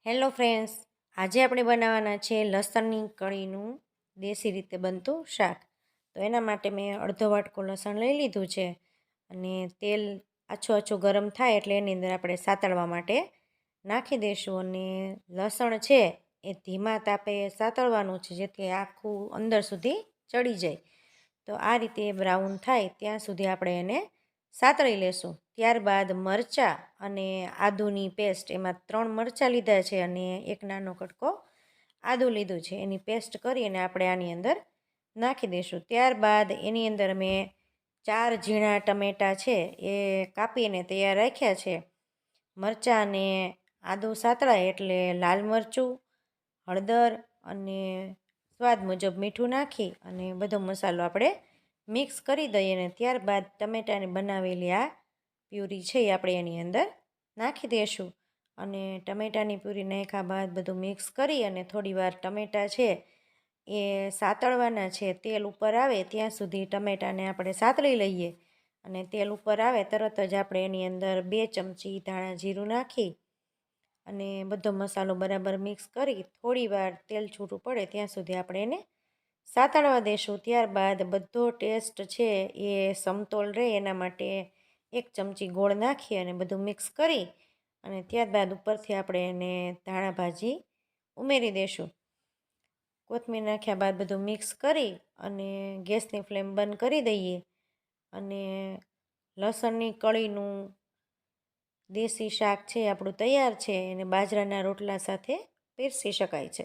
Hello friends, આજે આપણે બનાવવાના છે લસણની કઢીનું દેશી રીતે બનતું શાક. તો એના માટે મેં અડધો વાટકો લસણ લઈ લીધું છે અને તેલ આછું આછું ગરમ થાય એટલે એની અંદર આપણે સાતળવા માટે નાખી દઈશું. અને લસણ છે એ ધીમા તાપે સાતળવાનું છે જેથી આખું અંદર સુધી ચડી જાય. તો આ રીતે બ્રાઉન થાય ત્યાં સુધી આપણે એને સાતળી લેશું. ત્યારબાદ મરચાં અને આદુની પેસ્ટ, એમાં 3 મરચાં લીધા છે અને એક નાનો કટકો આદું લીધું છે, એની પેસ્ટ કરી અને આપણે આની અંદર નાખી દઈશું. ત્યારબાદ એની અંદર મેં 4 ઝીણા ટમેટાં છે એ કાપીને તૈયાર રાખ્યા છે. મરચાં અને આદું સાતળાય એટલે લાલ મરચું, હળદર અને સ્વાદ મુજબ મીઠું નાખી અને બધો મસાલો આપણે મિક્સ કરી દઈએ. અને ત્યારબાદ ટમેટાની બનાવેલી આ પ્યુરી છે એ આપણે એની અંદર નાખી દઈશું. અને ટમેટાની પ્યુરી નાખ્યા બાદ બધું મિક્સ કરી અને થોડીવાર ટમેટાં છે એ સાતળવાના છે. તેલ ઉપર આવે ત્યાં સુધી ટમેટાને આપણે સાતળી લઈએ. અને તેલ ઉપર આવે તરત જ આપણે એની અંદર 2 ચમચી ધાણા જીરું નાખી અને બધો મસાલો બરાબર મિક્સ કરી થોડીવાર તેલ છૂટું પડે ત્યાં સુધી આપણે એને સાતળવા દઈશું. ત્યારબાદ બધો ટેસ્ટ છે એ સમતોલ રહે એના માટે 1 ચમચી ગોળ નાખી અને બધું મિક્સ કરી અને ત્યારબાદ ઉપરથી આપણે એને ધાણા ભાજી ઉમેરી દઈશું. કોથમીર નાખ્યા બાદ બધું મિક્સ કરી અને ગેસની ફ્લેમ બંધ કરી દઈએ. અને લસણની કઢીનું દેશી શાક છે આપણું તૈયાર છે. એને બાજરાના રોટલા સાથે પીરસી શકાય છે.